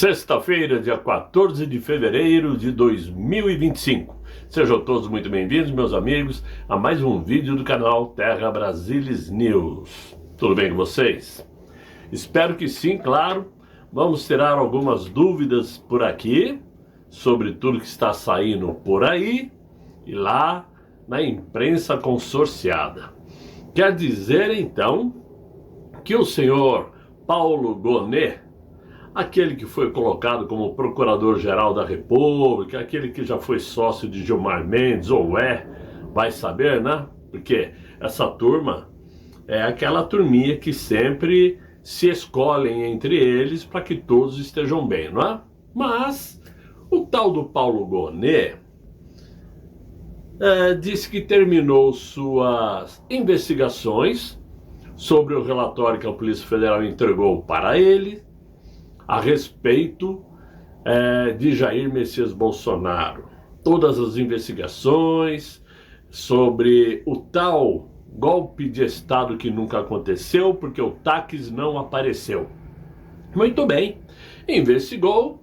Sexta-feira, dia 14 de fevereiro de 2025. Sejam todos muito bem-vindos, meus amigos, a mais um vídeo do canal Terra Brasilis News. Tudo bem com vocês? Espero que sim, claro. Vamos tirar algumas dúvidas por aqui sobre tudo que está saindo por aí e lá na imprensa consorciada. Quer dizer, então, que o senhor Paulo Gonet, aquele que foi colocado como Procurador-Geral da República, aquele que já foi sócio de Gilmar Mendes, ou vai saber, né? Porque essa turma é aquela turminha que sempre se escolhem entre eles para que todos estejam bem, não é? Mas o tal do Paulo Gonet disse que terminou suas investigações sobre o relatório que a Polícia Federal entregou para ele a respeito de Jair Messias Bolsonaro. Todas as investigações sobre o tal golpe de Estado que nunca aconteceu, porque o Taques não apareceu. Muito bem, investigou,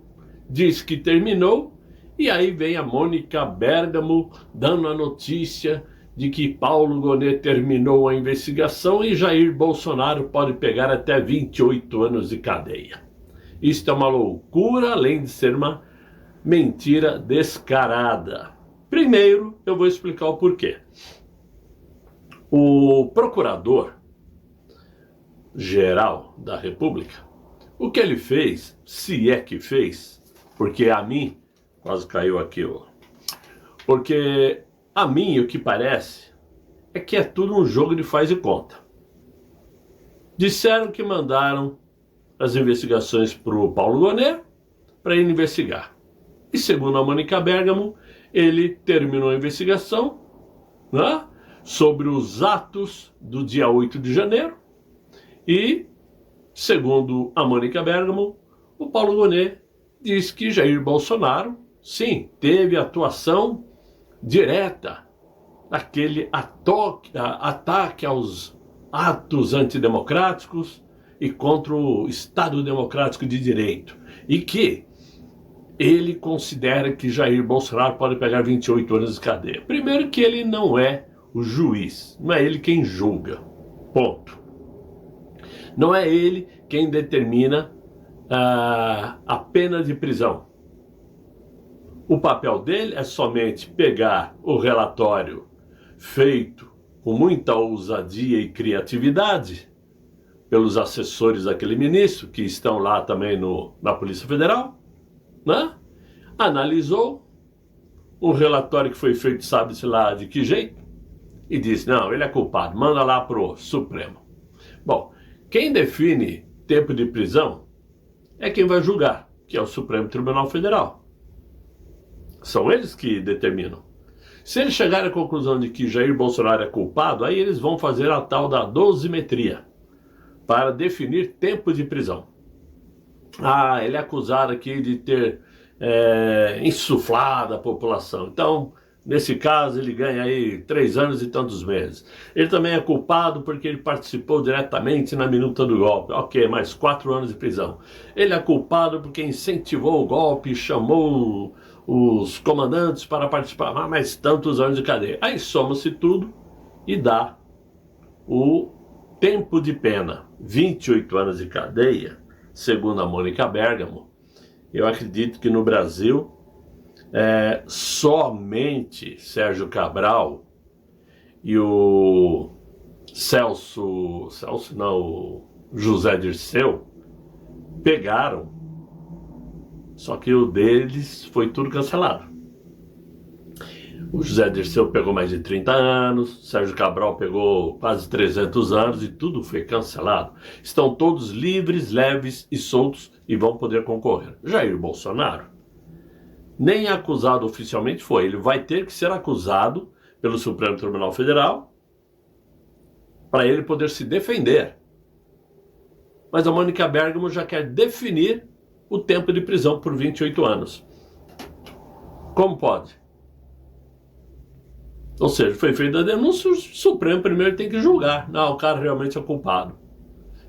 disse que terminou, e aí vem a Mônica Bergamo dando a notícia de que Paulo Gonet terminou a investigação e Jair Bolsonaro pode pegar até 28 anos de cadeia. Isto é uma loucura, além de ser uma mentira descarada. Primeiro, eu vou explicar o porquê. O Procurador-Geral da República, o que ele fez, se é que fez, porque a mim, quase caiu aqui, porque a mim o que parece é que é tudo um jogo de faz e conta. Disseram que mandaram as investigações para o Paulo Gonet para ele investigar. E segundo a Mônica Bergamo, ele terminou a investigação, né, sobre os atos do dia 8 de janeiro. E, segundo a Mônica Bergamo, o Paulo Gonet diz que Jair Bolsonaro, sim, teve atuação direta naquele ataque aos atos antidemocráticos e contra o Estado Democrático de Direito. E que ele considera que Jair Bolsonaro pode pegar 28 anos de cadeia. Primeiro que ele não é o juiz, não é ele quem julga, ponto. Não é ele quem determina a pena de prisão. O papel dele é somente pegar o relatório feito com muita ousadia e criatividade pelos assessores daquele ministro, que estão lá também na Polícia Federal, né? Analisou um relatório que foi feito, sabe-se lá de que jeito, e disse, não, ele é culpado, manda lá pro Supremo. Bom, quem define tempo de prisão é quem vai julgar, que é o Supremo Tribunal Federal. São eles que determinam. Se eles chegarem à conclusão de que Jair Bolsonaro é culpado, aí eles vão fazer a tal da dosimetria para definir tempo de prisão. Ele é acusado aqui de ter insuflado a população. Então, nesse caso, ele ganha aí 3 anos e tantos meses. Ele também é culpado porque ele participou diretamente na minuta do golpe. Ok, mais 4 anos de prisão. Ele é culpado porque incentivou o golpe e chamou os comandantes para participar. Mais tantos anos de cadeia. Aí soma-se tudo e dá o tempo de pena. 28 anos de cadeia, segundo a Mônica Bergamo. Eu acredito que no Brasil somente Sérgio Cabral e o José Dirceu pegaram, só que o deles foi tudo cancelado. O José Dirceu pegou mais de 30 anos, Sérgio Cabral pegou quase 300 anos e tudo foi cancelado. Estão todos livres, leves e soltos e vão poder concorrer. Jair Bolsonaro nem acusado oficialmente foi. Ele vai ter que ser acusado pelo Supremo Tribunal Federal para ele poder se defender. Mas a Mônica Bergamo já quer definir o tempo de prisão por 28 anos. Como pode? Ou seja, foi feita a denúncia, o Supremo primeiro tem que julgar. Não, o cara realmente é culpado.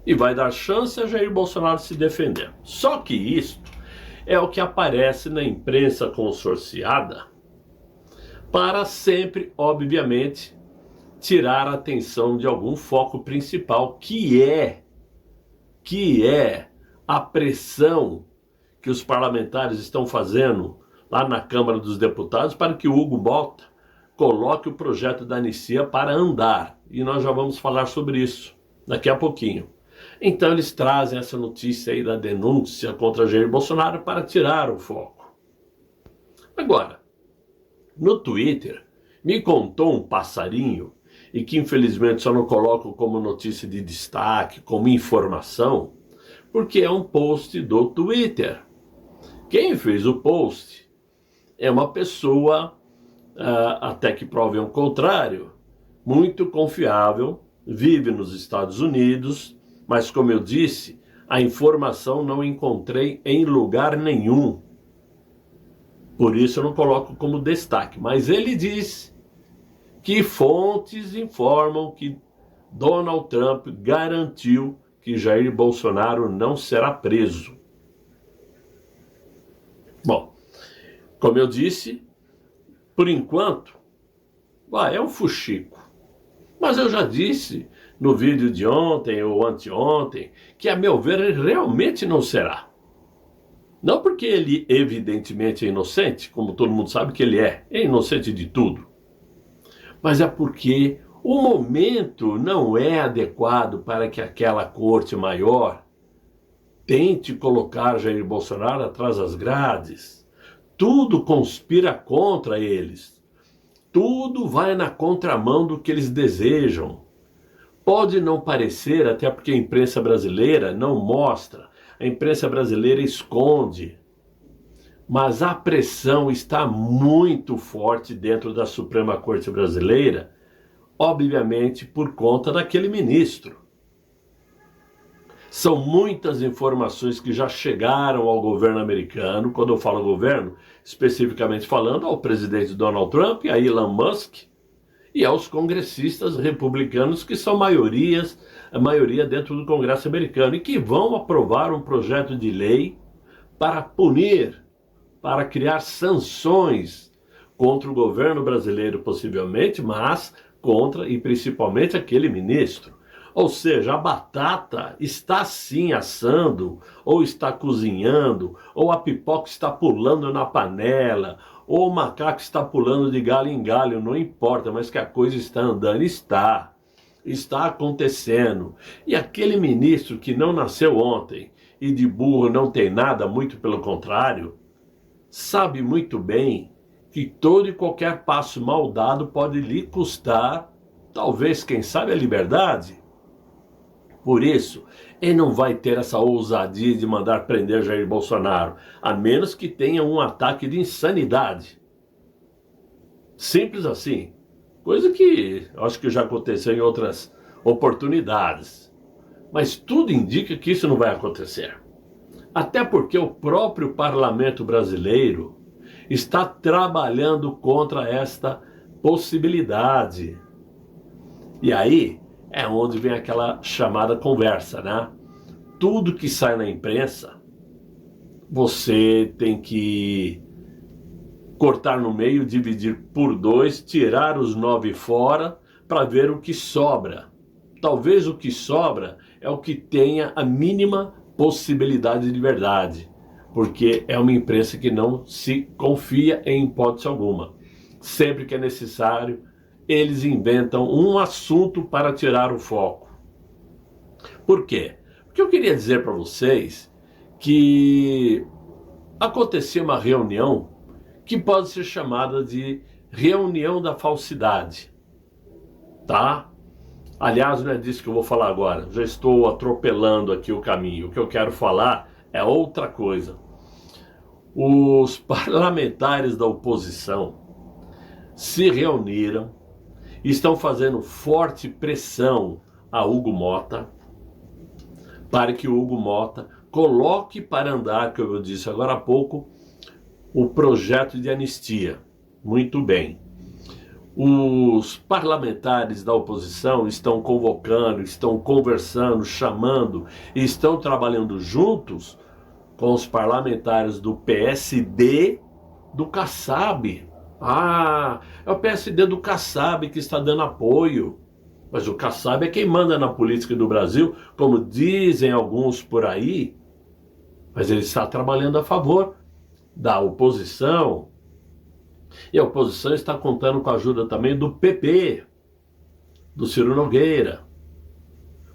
E vai dar chance a Jair Bolsonaro se defender. Só que isto é o que aparece na imprensa consorciada para sempre, obviamente, tirar a atenção de algum foco principal, que é a pressão que os parlamentares estão fazendo lá na Câmara dos Deputados para que o Hugo Mota coloque o projeto da anistia para andar. E nós já vamos falar sobre isso daqui a pouquinho. Então eles trazem essa notícia aí da denúncia contra Jair Bolsonaro para tirar o foco. Agora, no Twitter, me contou um passarinho, e que infelizmente só não coloco como notícia de destaque, como informação, porque é um post do Twitter. Quem fez o post é uma pessoa, até que provem o contrário, muito confiável, vive nos Estados Unidos, mas como eu disse, a informação não encontrei em lugar nenhum. Por isso eu não coloco como destaque. Mas ele diz que fontes informam que Donald Trump garantiu que Jair Bolsonaro não será preso. Bom, como eu disse, por enquanto, é um fuxico. Mas eu já disse no vídeo de ontem ou anteontem que, a meu ver, ele realmente não será. Não porque ele evidentemente é inocente, como todo mundo sabe que ele é inocente de tudo. Mas é porque o momento não é adequado para que aquela corte maior tente colocar Jair Bolsonaro atrás das grades. Tudo conspira contra eles. Tudo vai na contramão do que eles desejam. Pode não parecer, até porque a imprensa brasileira não mostra, a imprensa brasileira esconde, mas a pressão está muito forte dentro da Suprema Corte Brasileira, obviamente por conta daquele ministro. São muitas informações que já chegaram ao governo americano, quando eu falo governo, especificamente falando ao presidente Donald Trump, a Elon Musk e aos congressistas republicanos, que são a maioria dentro do Congresso americano, e que vão aprovar um projeto de lei para punir, para criar sanções contra o governo brasileiro possivelmente, mas contra e principalmente aquele ministro. Ou seja, a batata está sim assando, ou está cozinhando, ou a pipoca está pulando na panela, ou o macaco está pulando de galho em galho, não importa, mas que a coisa está andando, está acontecendo. E aquele ministro que não nasceu ontem e de burro não tem nada, muito pelo contrário, sabe muito bem que todo e qualquer passo mal dado pode lhe custar, talvez, quem sabe, a liberdade. Por isso, ele não vai ter essa ousadia de mandar prender Jair Bolsonaro, a menos que tenha um ataque de insanidade. Simples assim. Coisa que acho que já aconteceu em outras oportunidades. Mas tudo indica que isso não vai acontecer. Até porque o próprio parlamento brasileiro está trabalhando contra esta possibilidade. E aí é onde vem aquela chamada conversa, né? Tudo que sai na imprensa, você tem que cortar no meio, dividir por 2, tirar os 9 fora para ver o que sobra. Talvez o que sobra é o que tenha a mínima possibilidade de verdade, porque é uma imprensa que não se confia em hipótese alguma. Sempre que é necessário, eles inventam um assunto para tirar o foco. Por quê? Porque eu queria dizer para vocês que aconteceu uma reunião que pode ser chamada de reunião da falsidade, tá? Aliás, não é disso que eu vou falar agora, já estou atropelando aqui o caminho. O que eu quero falar é outra coisa. Os parlamentares da oposição se reuniram, estão fazendo forte pressão a Hugo Mota para que o Hugo Mota coloque para andar, como eu disse agora há pouco, o projeto de anistia. Muito bem. Os parlamentares da oposição estão convocando, estão conversando, chamando e estão trabalhando juntos com os parlamentares do PSD do Kassab. Ah, é o PSD do Kassab que está dando apoio. Mas o Kassab é quem manda na política do Brasil, como dizem alguns por aí. Mas ele está trabalhando a favor da oposição. E a oposição está contando com a ajuda também do PP, do Ciro Nogueira.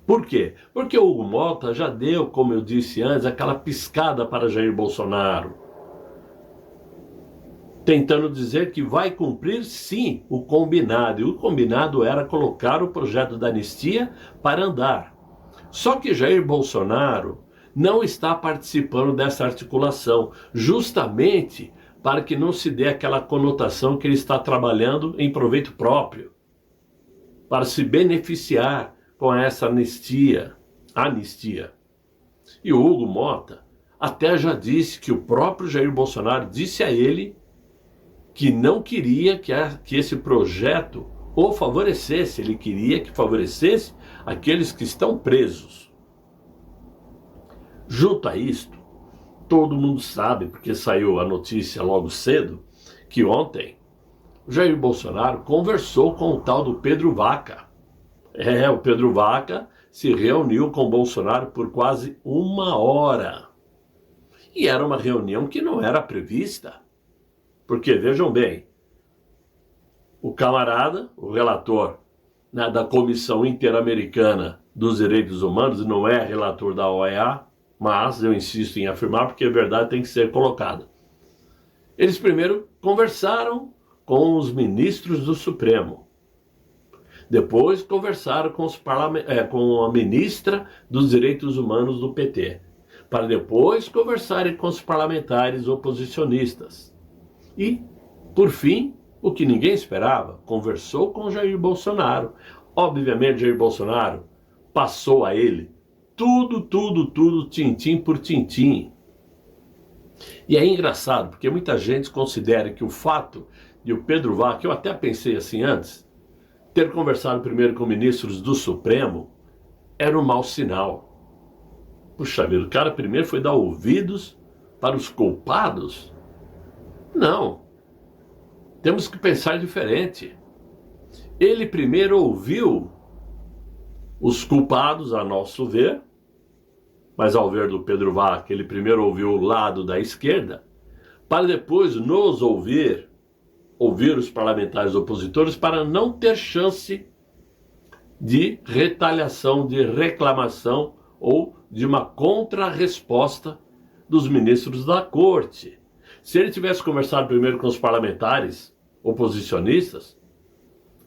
Por quê? Porque o Hugo Mota já deu, como eu disse antes, aquela piscada para Jair Bolsonaro, tentando dizer que vai cumprir sim o combinado. E o combinado era colocar o projeto da anistia para andar. Só que Jair Bolsonaro não está participando dessa articulação, justamente para que não se dê aquela conotação que ele está trabalhando em proveito próprio, para se beneficiar com essa anistia. E o Hugo Mota até já disse que o próprio Jair Bolsonaro disse a ele que não queria que esse projeto o favorecesse, ele queria que favorecesse aqueles que estão presos. Junto a isto, todo mundo sabe, porque saiu a notícia logo cedo, que ontem o Jair Bolsonaro conversou com o tal do Pedro Vaca. O Pedro Vaca se reuniu com o Bolsonaro por quase 1 hora. E era uma reunião que não era prevista. Porque, vejam bem, o camarada, o relator, né, da Comissão Interamericana dos Direitos Humanos, não é relator da OEA, mas eu insisto em afirmar porque a verdade tem que ser colocada. Eles primeiro conversaram com os ministros do Supremo. Depois conversaram com a ministra dos Direitos Humanos do PT. Para depois conversarem com os parlamentares oposicionistas. E, por fim, o que ninguém esperava, conversou com Jair Bolsonaro. Obviamente, Jair Bolsonaro passou a ele tudo, tintim por tintim. E é engraçado, porque muita gente considera que o fato de o Pedro Vaca, eu até pensei assim antes, ter conversado primeiro com ministros do Supremo, era um mau sinal. Puxa vida, o cara primeiro foi dar ouvidos para os culpados? Não. Temos que pensar diferente. Ele primeiro ouviu os culpados, a nosso ver, mas ao ver do Pedro Vaca, ele primeiro ouviu o lado da esquerda, para depois nos ouvir os parlamentares opositores, para não ter chance de retaliação, de reclamação ou de uma contra-resposta dos ministros da corte. Se ele tivesse conversado primeiro com os parlamentares oposicionistas,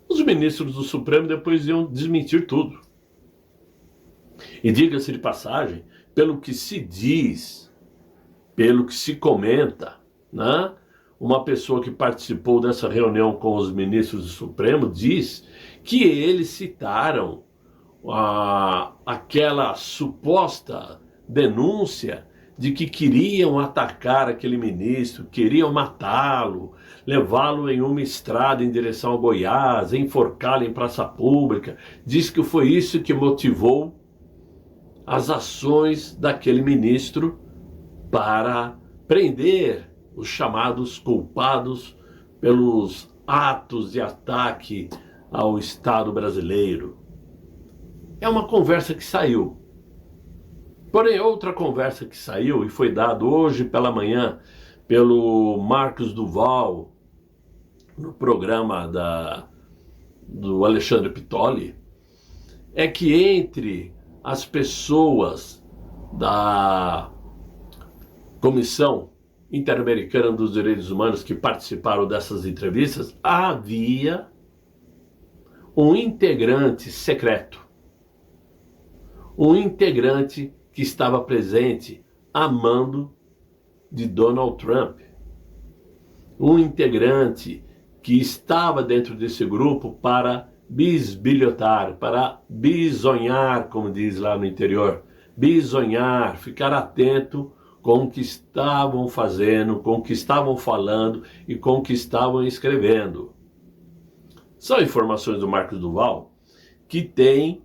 os ministros do Supremo depois iam desmentir tudo. E diga-se de passagem, pelo que se diz, pelo que se comenta, né? Uma pessoa que participou dessa reunião com os ministros do Supremo diz que eles citaram aquela suposta denúncia de que queriam atacar aquele ministro, queriam matá-lo, levá-lo em uma estrada em direção a Goiás, enforcá-lo em praça pública. Diz que foi isso que motivou as ações daquele ministro para prender os chamados culpados pelos atos de ataque ao Estado brasileiro. É uma conversa que saiu. Porém, outra conversa que saiu e foi dada hoje pela manhã pelo Marcos Duval, no programa do Alexandre Pitoli, é que entre as pessoas da Comissão Interamericana dos Direitos Humanos que participaram dessas entrevistas, havia um integrante secreto, um integrante que estava presente a mando de Donald Trump, um integrante que estava dentro desse grupo para bisbilhotar, para bisonhar, como diz lá no interior, bisonhar, ficar atento com o que estavam fazendo, com o que estavam falando e com o que estavam escrevendo. São informações do Marcos Duval que tem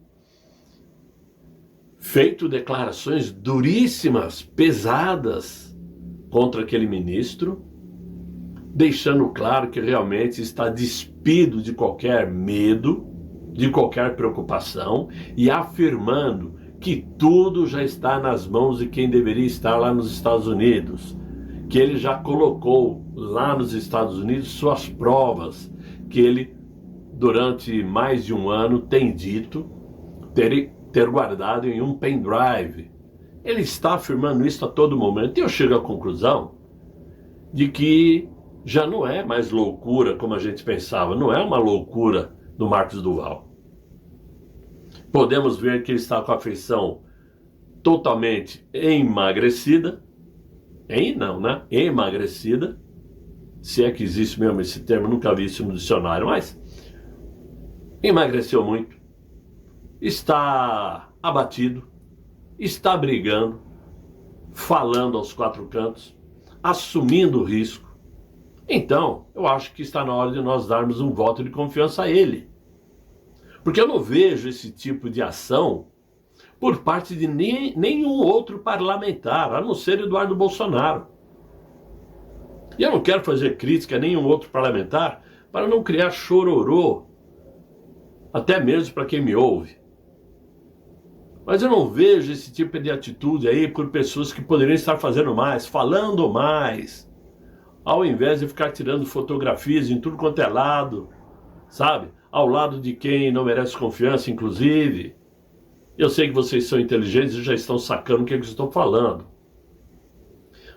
feito declarações duríssimas, pesadas contra aquele ministro, deixando claro que realmente está despido de qualquer medo, de qualquer preocupação e afirmando que tudo já está nas mãos de quem deveria estar lá nos Estados Unidos, que ele já colocou lá nos Estados Unidos suas provas, que ele, durante mais de um ano, tem dito ter guardado em um pendrive. Ele está afirmando isso a todo momento. E eu chego à conclusão de que já não é mais loucura como a gente pensava, não é uma loucura do Marcos Duval. Podemos ver que ele está com a feição totalmente emagrecida, emagrecida, se é que existe mesmo esse termo, nunca vi isso no dicionário, mas emagreceu muito, está abatido, está brigando, falando aos quatro cantos, assumindo o risco. Então, eu acho que está na hora de nós darmos um voto de confiança a ele. Porque eu não vejo esse tipo de ação por parte de nenhum outro parlamentar, a não ser Eduardo Bolsonaro. E eu não quero fazer crítica a nenhum outro parlamentar para não criar chororô, até mesmo para quem me ouve. Mas eu não vejo esse tipo de atitude aí por pessoas que poderiam estar fazendo mais, falando mais, ao invés de ficar tirando fotografias em tudo quanto é lado, sabe? Ao lado de quem não merece confiança, inclusive. Eu sei que vocês são inteligentes e já estão sacando o que eu estou falando.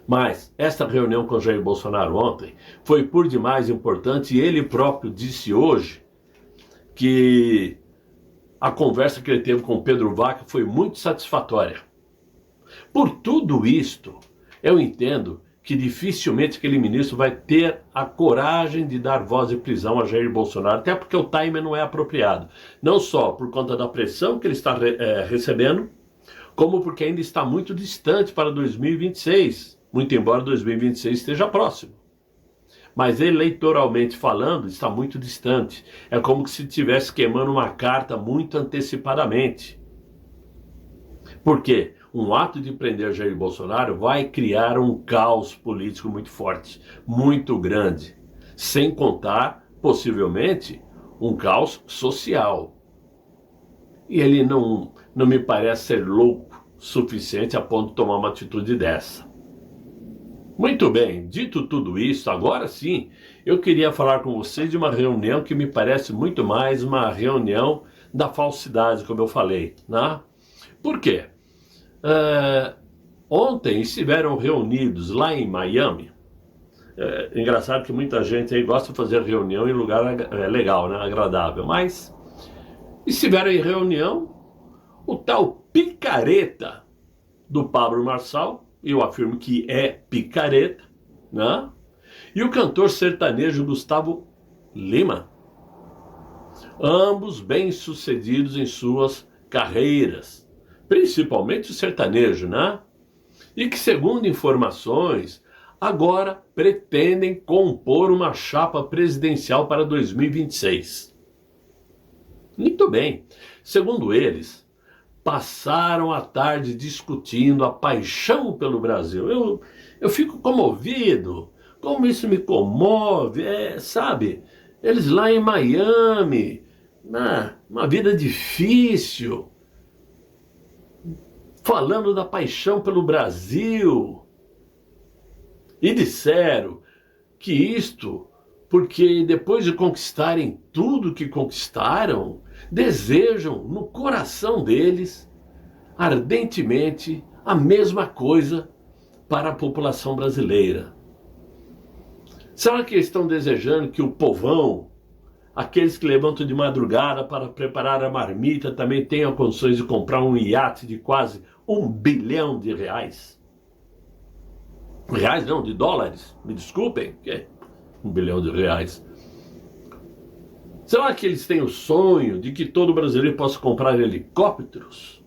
Mas esta reunião com Jair Bolsonaro ontem foi por demais importante e ele próprio disse hoje que a conversa que ele teve com Pedro Vaca foi muito satisfatória. Por tudo isto, eu entendo que dificilmente aquele ministro vai ter a coragem de dar voz de prisão a Jair Bolsonaro, até porque o time não é apropriado. Não só por conta da pressão que ele está recebendo, como porque ainda está muito distante para 2026, muito embora 2026 esteja próximo. Mas eleitoralmente falando, está muito distante. É como se estivesse queimando uma carta muito antecipadamente. Por quê? Um ato de prender Jair Bolsonaro vai criar um caos político muito forte, muito grande, sem contar, possivelmente, um caos social. E ele não me parece ser louco o suficiente a ponto de tomar uma atitude dessa. Muito bem, dito tudo isso, agora sim, eu queria falar com vocês de uma reunião que me parece muito mais uma reunião da falsidade, como eu falei, né? Por quê? Ontem estiveram reunidos lá em Miami. Engraçado que muita gente aí gosta de fazer reunião em lugar legal, né? Agradável, mas estiveram em reunião o tal picareta do Pablo Marçal, eu afirmo que é picareta, né? E o cantor sertanejo Gustavo Lima, ambos bem-sucedidos em suas carreiras, principalmente o sertanejo, né? E que, segundo informações, agora pretendem compor uma chapa presidencial para 2026. Muito bem. Segundo eles, passaram a tarde discutindo a paixão pelo Brasil. Eu fico comovido, como isso me comove, sabe? Eles lá em Miami, uma vida difícil, falando da paixão pelo Brasil. E disseram que isto, porque depois de conquistarem tudo que conquistaram, desejam no coração deles, ardentemente, a mesma coisa para a população brasileira. Será que eles estão desejando que o povão, aqueles que levantam de madrugada para preparar a marmita, também tenham condições de comprar um iate de quase R$1 bilhão? Reais não, de dólares, me desculpem, que é R$1 bilhão. Será que eles têm o sonho de que todo brasileiro possa comprar helicópteros?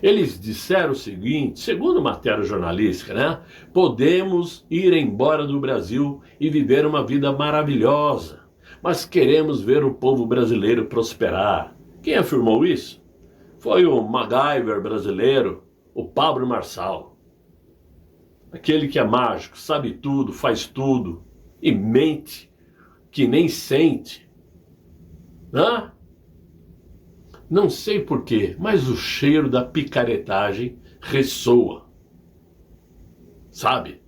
Eles disseram o seguinte, segundo matéria jornalística, né? Podemos ir embora do Brasil e viver uma vida maravilhosa, mas queremos ver o povo brasileiro prosperar. Quem afirmou isso? foi o MacGyver brasileiro, o Pablo Marçal. Aquele que é mágico, sabe tudo, faz tudo e mente que nem sente. Hã? Não sei porquê, mas o cheiro da picaretagem ressoa. Sabe?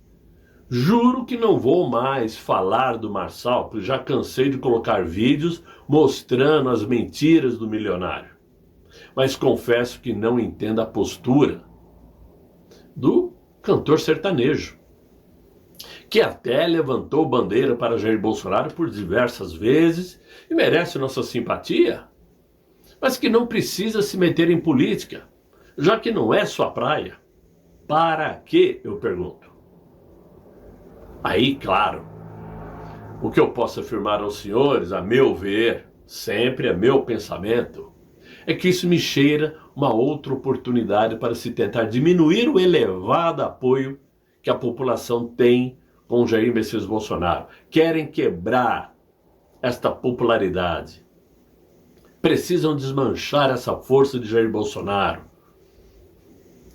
Juro que não vou mais falar do Marçal, porque já cansei de colocar vídeos mostrando as mentiras do milionário. Mas confesso que não entendo a postura do cantor sertanejo, que até levantou bandeira para Jair Bolsonaro por diversas vezes e merece nossa simpatia, mas que não precisa se meter em política, já que não é sua praia. Para quê, eu pergunto? Aí, claro, o que eu posso afirmar aos senhores, a meu ver, sempre é meu pensamento, é que isso me cheira uma outra oportunidade para se tentar diminuir o elevado apoio que a população tem com Jair Messias Bolsonaro. Querem quebrar esta popularidade. Precisam desmanchar essa força de Jair Bolsonaro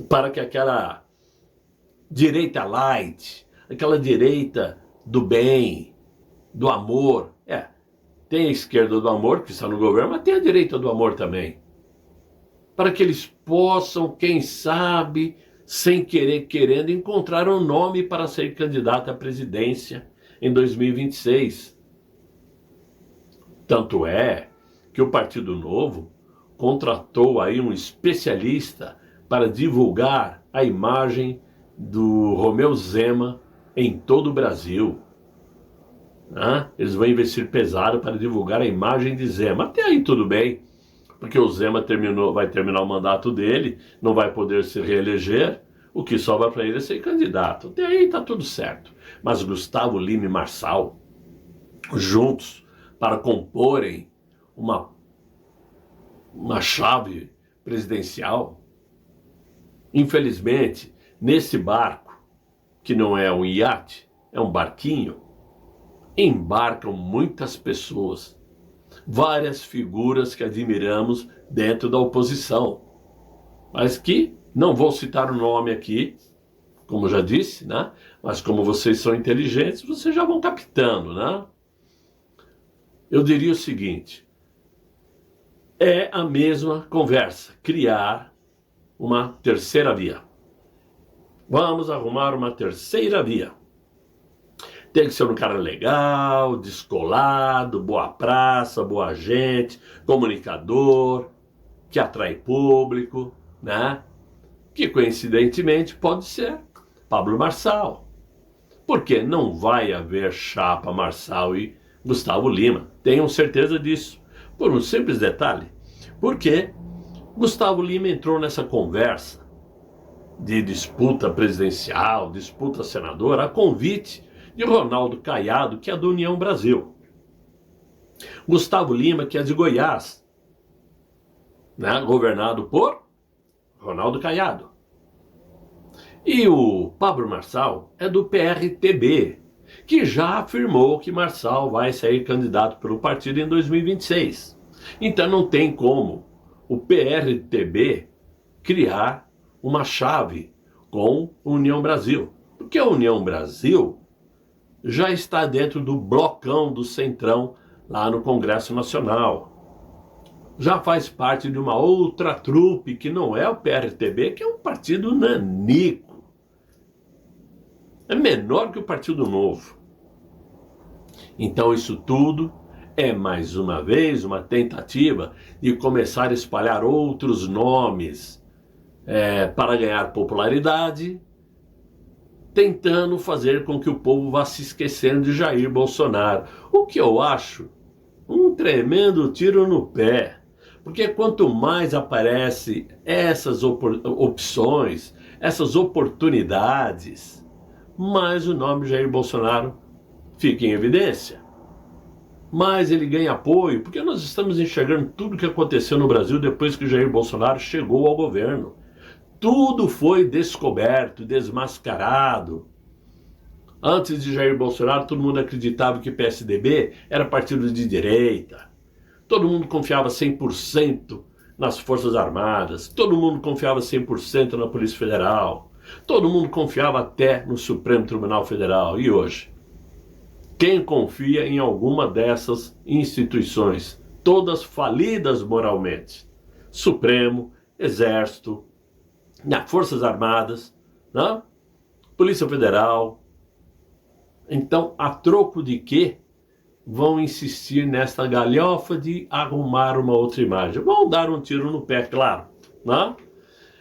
para que aquela direita light, aquela direita do bem, do amor, tem a esquerda do amor, que está no governo, mas tem a direita do amor também. Para que eles possam, quem sabe, sem querer, querendo, encontrar um nome para ser candidato à presidência em 2026. Tanto é que o Partido Novo contratou aí um especialista para divulgar a imagem do Romeu Zema em todo o Brasil. Eles vão investir pesado para divulgar a imagem de Zema. Até aí tudo bem, porque o Zema vai terminar o mandato dele, não vai poder se reeleger, o que sobra para ele é ser candidato. Até aí está tudo certo. Mas Gustavo Lima e Marçal, juntos, para comporem uma chave presidencial, infelizmente, nesse barco, que não é um iate, é um barquinho, embarcam muitas pessoas, várias figuras que admiramos dentro da oposição, mas que não vou citar o nome aqui, como já disse, né? Mas como vocês são inteligentes, vocês já vão captando, né? Eu diria o seguinte: é a mesma conversa, criar uma terceira via. Vamos arrumar uma terceira via. Tem que ser um cara legal, descolado, boa praça, boa gente, comunicador, que atrai público, né? Que coincidentemente pode ser Pablo Marçal. Porque não vai haver chapa Marçal e Gustavo Lima. Tenham certeza disso. Por um simples detalhe. Porque Gustavo Lima entrou nessa conversa de disputa presidencial, disputa senadora, a convite de Ronaldo Caiado, que é do União Brasil. Gustavo Lima, que é de Goiás, né, governado por Ronaldo Caiado. E o Pablo Marçal é do PRTB, que já afirmou que Marçal vai sair candidato pelo partido em 2026. Então não tem como o PRTB criar uma chave com a União Brasil. Porque a União Brasil já está dentro do blocão do Centrão lá no Congresso Nacional. Já faz parte de uma outra trupe que não é o PRTB, que é um partido nanico. É menor que o Partido Novo. Então isso tudo é mais uma vez uma tentativa de começar a espalhar outros nomes para ganhar popularidade, tentando fazer com que o povo vá se esquecendo de Jair Bolsonaro. O que eu acho um tremendo tiro no pé. Porque quanto mais aparece essas opções, essas oportunidades, mais o nome de Jair Bolsonaro fica em evidência. Mais ele ganha apoio, porque nós estamos enxergando tudo o que aconteceu no Brasil depois que Jair Bolsonaro chegou ao governo. Tudo foi descoberto, desmascarado. Antes de Jair Bolsonaro, todo mundo acreditava que o PSDB era partido de direita. Todo mundo confiava 100% nas Forças Armadas, todo mundo confiava 100% na Polícia Federal, todo mundo confiava até no Supremo Tribunal Federal. E hoje? Quem confia em alguma dessas instituições, todas falidas moralmente? Supremo, Exército, Forças Armadas, né? Polícia Federal. Então, a troco de quê vão insistir nesta galhofa de arrumar uma outra imagem? Vão dar um tiro no pé, claro, né?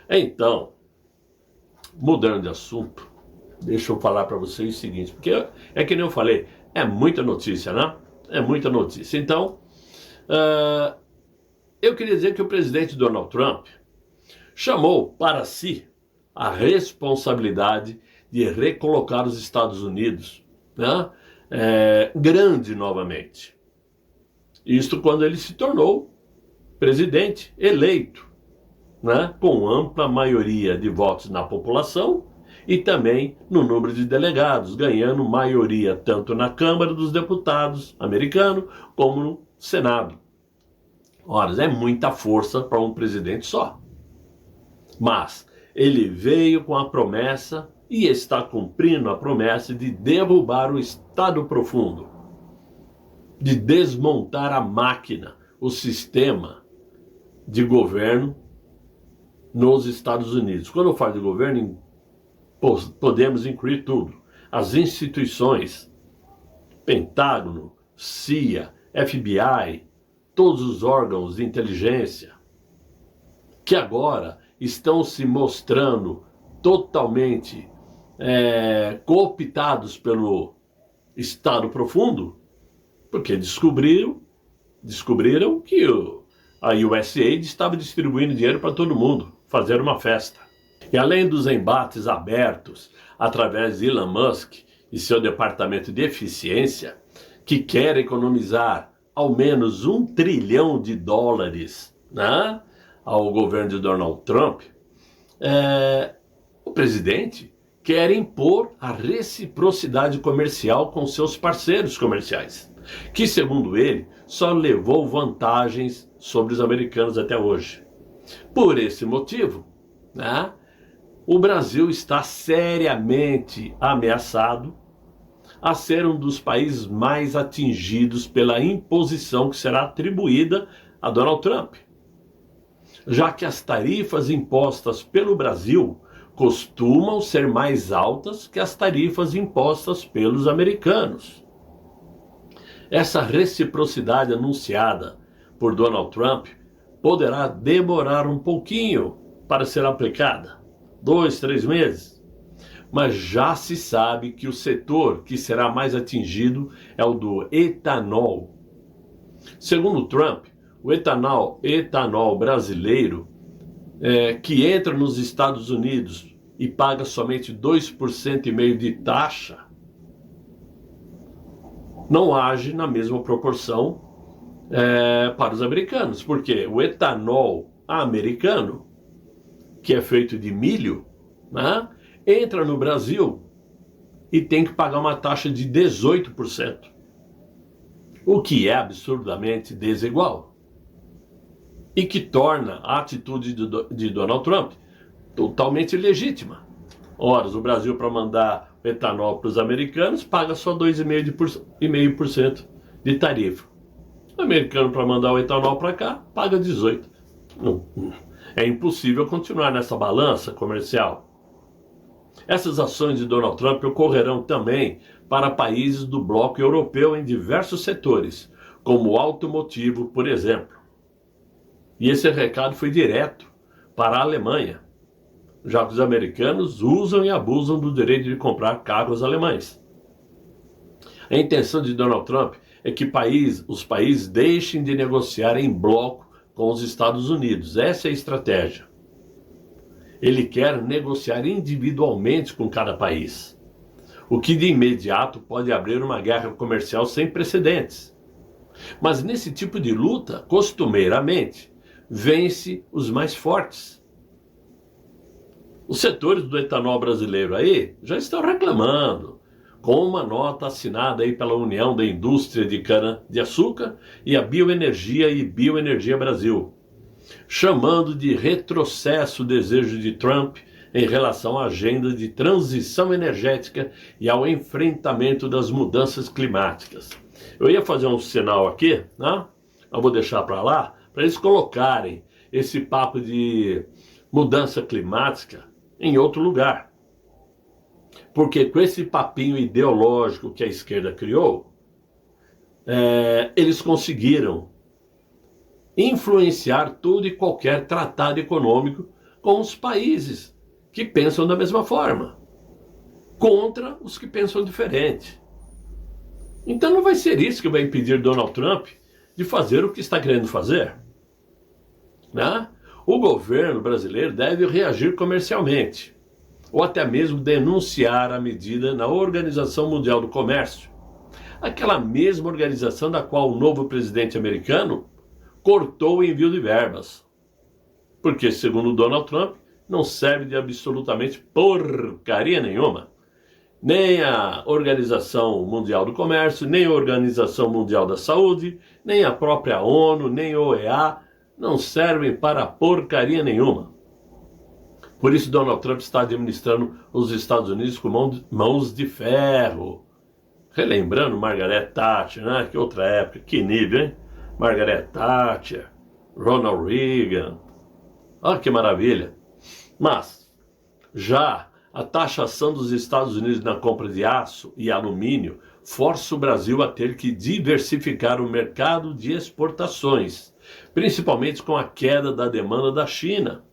Então, mudando de assunto, deixa eu falar para vocês o seguinte, porque é que nem eu falei, é muita notícia, né? É muita notícia. Então, eu queria dizer que o presidente Donald Trump chamou para si a responsabilidade de recolocar os Estados Unidos, né, grande novamente. Isto quando ele se tornou presidente eleito, né, com ampla maioria de votos na população e também no número de delegados, ganhando maioria tanto na Câmara dos Deputados americano como no Senado. Ora, é muita força para um presidente só. Mas ele veio com a promessa e está cumprindo a promessa de derrubar o Estado profundo, de desmontar a máquina, o sistema de governo nos Estados Unidos. Quando eu falo de governo, podemos incluir tudo. As instituições, Pentágono, CIA, FBI, todos os órgãos de inteligência, que agora estão se mostrando totalmente cooptados pelo Estado profundo, porque descobriram que a USAID estava distribuindo dinheiro para todo mundo, fazer uma festa. E além dos embates abertos através de Elon Musk e seu departamento de eficiência, que quer economizar ao menos $1 trilhão, né, ao governo de Donald Trump, o presidente quer impor a reciprocidade comercial com seus parceiros comerciais, que, segundo ele, só levou vantagens sobre os americanos até hoje. Por esse motivo, né, o Brasil está seriamente ameaçado a ser um dos países mais atingidos pela imposição que será atribuída a Donald Trump, já que as tarifas impostas pelo Brasil costumam ser mais altas que as tarifas impostas pelos americanos. Essa reciprocidade anunciada por Donald Trump poderá demorar um pouquinho para ser aplicada, 2, 3 meses, mas já se sabe que o setor que será mais atingido é o do etanol. Segundo Trump, o etanol brasileiro, que entra nos Estados Unidos e paga somente 2,5% de taxa, não age na mesma proporção para os americanos, porque o etanol americano, que é feito de milho, né, entra no Brasil e tem que pagar uma taxa de 18%, o que é absurdamente desigual e que torna a atitude de Donald Trump totalmente legítima. Ora, o Brasil, para mandar etanol para os americanos, paga só 2,5% de tarifa. O americano, para mandar o etanol para cá, paga 18%. É impossível continuar nessa balança comercial. Essas ações de Donald Trump ocorrerão também para países do bloco europeu em diversos setores, como o automotivo, por exemplo. E esse recado foi direto para a Alemanha, já que os americanos usam e abusam do direito de comprar carros alemães. A intenção de Donald Trump é que os países deixem de negociar em bloco com os Estados Unidos. Essa é a estratégia. Ele quer negociar individualmente com cada país, o que de imediato pode abrir uma guerra comercial sem precedentes. Mas nesse tipo de luta, costumeiramente, vence os mais fortes. Os setores do etanol brasileiro aí já estão reclamando, com uma nota assinada aí pela União da Indústria de Cana-de-Açúcar e a Bioenergia e Bioenergia Brasil, chamando de retrocesso o desejo de Trump em relação à agenda de transição energética e ao enfrentamento das mudanças climáticas. Eu ia fazer um sinal aqui, né? Eu vou deixar para lá, para eles colocarem esse papo de mudança climática em outro lugar. Porque com esse papinho ideológico que a esquerda criou, eles conseguiram influenciar todo e qualquer tratado econômico com os países que pensam da mesma forma, contra os que pensam diferente. Então não vai ser isso que vai impedir Donald Trump de fazer o que está querendo fazer, né? O governo brasileiro deve reagir comercialmente, ou até mesmo denunciar a medida na Organização Mundial do Comércio, aquela mesma organização da qual o novo presidente americano cortou o envio de verbas, porque, segundo Donald Trump, não serve de absolutamente porcaria nenhuma. Nem a Organização Mundial do Comércio, nem a Organização Mundial da Saúde, nem a própria ONU, nem a OEA, não servem para porcaria nenhuma. Por isso Donald Trump está administrando os Estados Unidos com mãos de ferro. Relembrando Margaret Thatcher, né? Que outra época, que nível, hein? Margaret Thatcher, Ronald Reagan. Olha que maravilha. Mas, já a taxação dos Estados Unidos na compra de aço e alumínio força o Brasil a ter que diversificar o mercado de exportações, principalmente com a queda da demanda da China.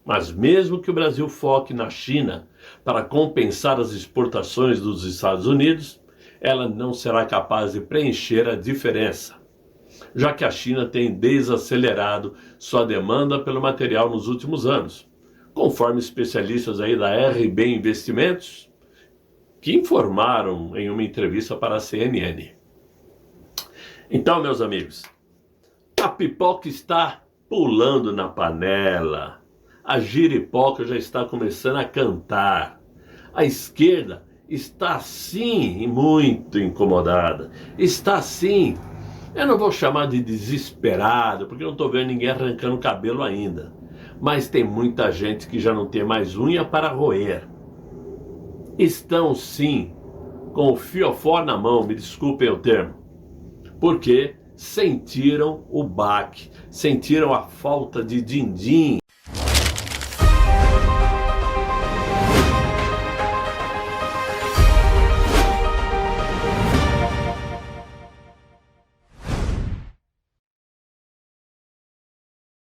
Mas mesmo que o Brasil foque na China para compensar as exportações dos Estados Unidos, ela não será capaz de preencher a diferença, já que a China tem desacelerado sua demanda pelo material nos últimos anos, conforme especialistas aí da RB Investimentos, que informaram em uma entrevista para a CNN. Então, meus amigos, a pipoca está pulando na panela, a giripoca já está começando a cantar, a esquerda está sim muito incomodada, está sim, eu não vou chamar de desesperado, porque não estou vendo ninguém arrancando cabelo ainda, mas tem muita gente que já não tem mais unha para roer. Estão sim com o fiofó na mão, me desculpem o termo, porque sentiram o baque, sentiram a falta de din-din